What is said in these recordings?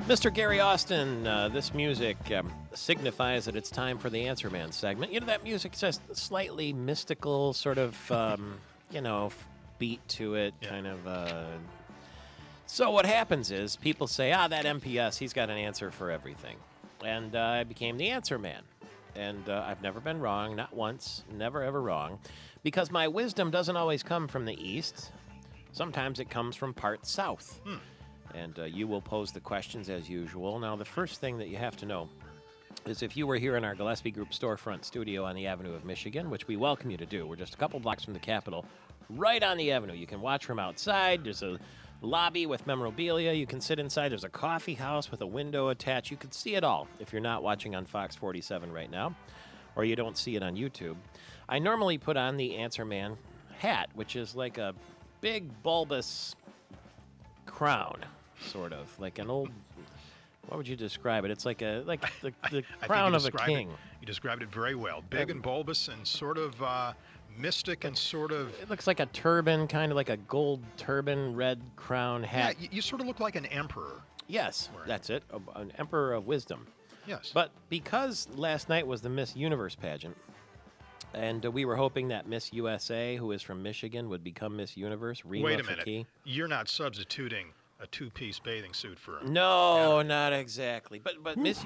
Mr. Gary Austin, this music signifies that it's time for the Answer Man segment. You know, that music's just slightly mystical, sort of, beat to it, Yeah. kind of. So what happens is people say, that MPS, he's got an answer for everything. And I became the Answer Man. And I've never been wrong, not once, never ever wrong, because my wisdom doesn't always come from the east. Sometimes it comes from parts south. And you will pose the questions as usual. Now, the first thing that you have to know is if you were here in our Gillespie Group storefront studio on the Avenue of Michigan, which we welcome you to do. We're just a couple blocks from the Capitol, right on the Avenue. You can watch from outside. There's a lobby with memorabilia. You can sit inside. There's a coffee house with a window attached. You can see it all if you're not watching on Fox 47 right now, or you don't see it on YouTube. I normally put on the Answer Man hat, which is like a big bulbous crown, sort of like an old. What would you describe it? It's like the crown of a king. You described it very well. Big and bulbous and sort of mystic and sort of. It looks like a turban, kind of like a gold turban, red crown hat. Yeah, you sort of look like an emperor. Yes, that's it. An emperor of wisdom. Yes. But because last night was the Miss Universe pageant, and we were hoping that Miss USA, who is from Michigan, would become Miss Universe. Rima Wait a Fakih. minute. You're not substituting a two-piece bathing suit for a. No, not exactly. But Miss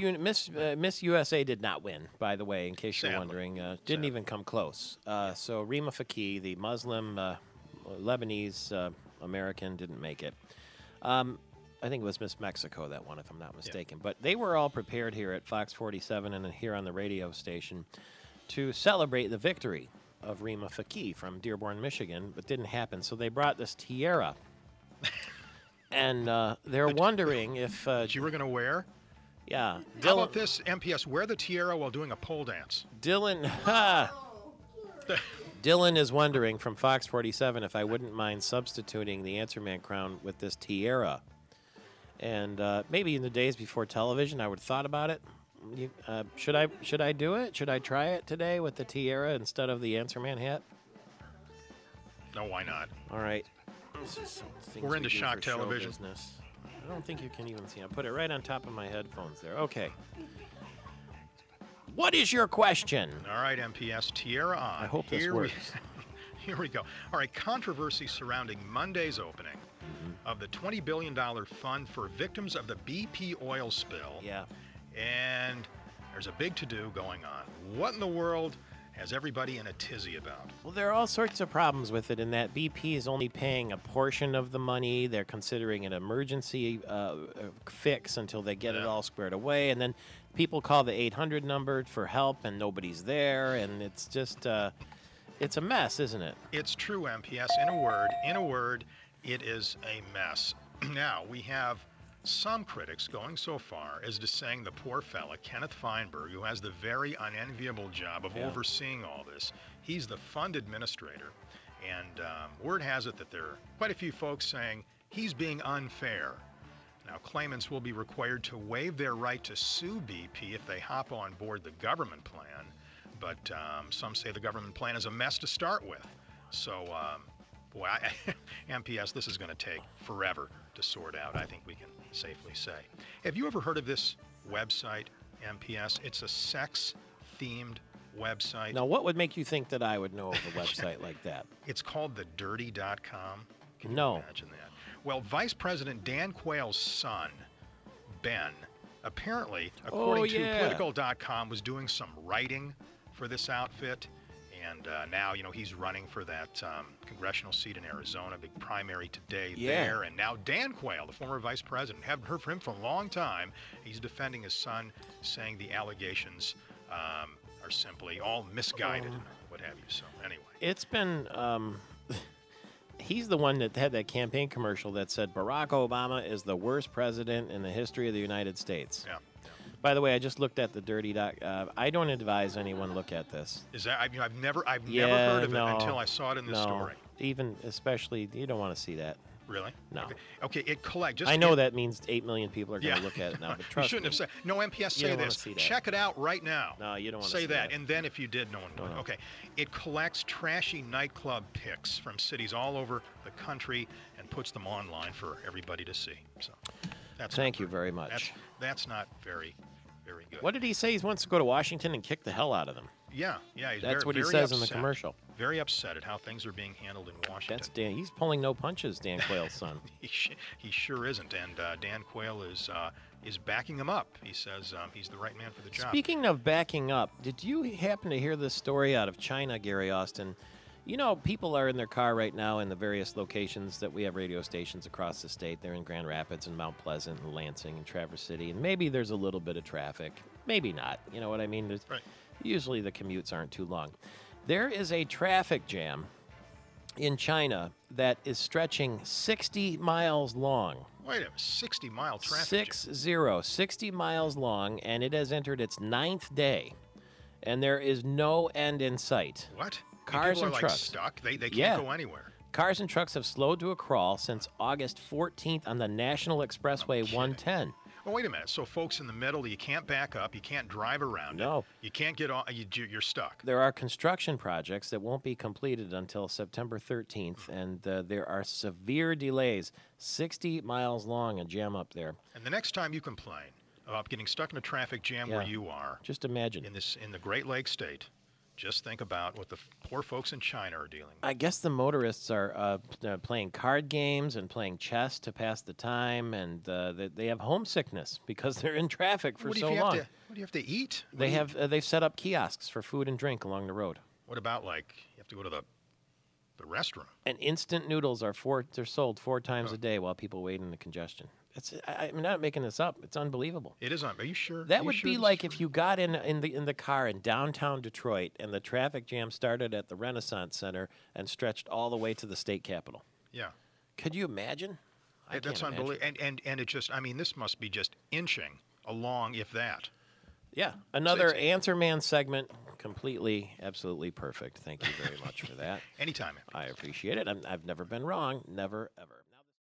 USA did not win, by the way, in case you're Sadly. wondering. Didn't even come close. So Rima Fakih, the Muslim Lebanese American, didn't make it. I think it was Miss Mexico that won, if I'm not mistaken. But they were all prepared here at Fox 47 and here on the radio station to celebrate the victory of Rima Fakih from Dearborn, Michigan, but didn't happen. So they brought this tiara. And they're wondering if... that you were going to wear? Yeah. How about this, MPS? Wear the tiara while doing a pole dance. Dylan is wondering from Fox 47 if I wouldn't mind substituting the Answer Man crown with this tiara. And maybe in the days before television, I would have thought about it. Should I do it? Should I try it today with the tiara instead of the Answer Man hat? No, why not? All right. We're into shock television. Business. I don't think you can even see. I put it right on top of my headphones there. Okay. What is your question? All right, MPS, tiara on. I hope this works. Here we go. All right, controversy surrounding Monday's opening of the $20 billion fund for victims of the BP oil spill. Yeah. And there's a big to-do going on. What in the world has everybody in a tizzy about? Well, there are all sorts of problems with it in that BP is only paying a portion of the money. They're considering an emergency fix until they get it all squared away. And then people call the 800 number for help, and nobody's there. And it's just, it's a mess, isn't it? It's true, MPS. In a word, it is a mess. Now, we have some critics going so far as to saying the poor fella, Kenneth Feinberg, who has the very unenviable job of overseeing all this, he's the fund administrator. And word has it that there are quite a few folks saying he's being unfair. Now, claimants will be required to waive their right to sue BP if they hop on board the government plan. But some say the government plan is a mess to start with. So, MPS, this is going to take forever to sort out, I think we can safely say. Have you ever heard of this website, MPS? It's a sex-themed website. Now, what would make you think that I would know of a website like that? It's called thedirty.com. Can you No. imagine that? Well, Vice President Dan Quayle's son, Ben, apparently, according to Political.com, was doing some writing for this outfit. And now, he's running for that congressional seat in Arizona, big primary today there. And now Dan Quayle, the former vice president, haven't heard from him for a long time. He's defending his son, saying the allegations are simply all misguided and what have you. So anyway. It's been, he's the one that had that campaign commercial that said Barack Obama is the worst president in the history of the United States. Yeah. By the way, I just looked at the dirty doc. I don't advise anyone look at this. Is that? I've never heard of it until I saw it in the story. Even especially, you don't want to see that. Really? No. Okay. It collects. I know that means 8 million people are going to look at it now, but trust you shouldn't me. have said. No, MPS, You say don't wanna this. see that. Check it out right now. No, you don't want to say see that. And then if you did, no one would. No. Okay. It collects trashy nightclub pics from cities all over the country and puts them online for everybody to see. So. That's Thank not you very much. That's not very, very good. What did he say? He wants to go to Washington and kick the hell out of them. Yeah, he's That's what he very says in the upset. commercial. Very upset at how things are being handled in Washington. That's Dan. He's pulling no punches, Dan Quayle's son. He sure isn't, and Dan Quayle is backing him up. He says he's the right man for the job. Speaking of backing up, did you happen to hear this story out of China, Gary Austin? You know, people are in their car right now in the various locations that we have radio stations across the state. They're in Grand Rapids and Mount Pleasant and Lansing and Traverse City, and maybe there's a little bit of traffic. Maybe not. You know what I mean? Right. Usually the commutes aren't too long. There is a traffic jam in China that is stretching 60 miles long. Wait a minute, 60-mile traffic jam. 60 miles long, and it has entered its 9th day, and there is no end in sight. What? Cars people and are trucks. Stuck. They can't Yeah. go anywhere. Cars and trucks have slowed to a crawl since August 14th on the National Expressway kidding. 110. Well, wait a minute. So, folks in the middle, you can't back up. You can't drive around No. it. You can't get on. You're stuck. There are construction projects that won't be completed until September 13th, and there are severe delays. 60 miles long, a jam up there. And the next time you complain about getting stuck in a traffic jam where Yeah. you are Just imagine. in the Great Lakes state, just think about what the poor folks in China are dealing with. I guess the motorists are playing card games and playing chess to pass the time, and they have homesickness because they're in traffic for so long. What do you have to eat? They've set up kiosks for food and drink along the road. What about, like, you have to go to the restroom? And instant noodles they're sold 4 times a day while people wait in the congestion. I'm not making this up. It's unbelievable. It is on. Are you sure? That Are you would sure be this like is if you got in the car in downtown Detroit and the traffic jam started at the Renaissance Center and stretched all the way to the state capitol. Yeah. Could you imagine? I That's can't imagine. unbelievable. And it just, I mean, this must be just inching along, if that. Yeah, another Answer Man segment, completely, absolutely perfect. Thank you very much for that. Anytime. I appreciate it. I've never been wrong, never ever.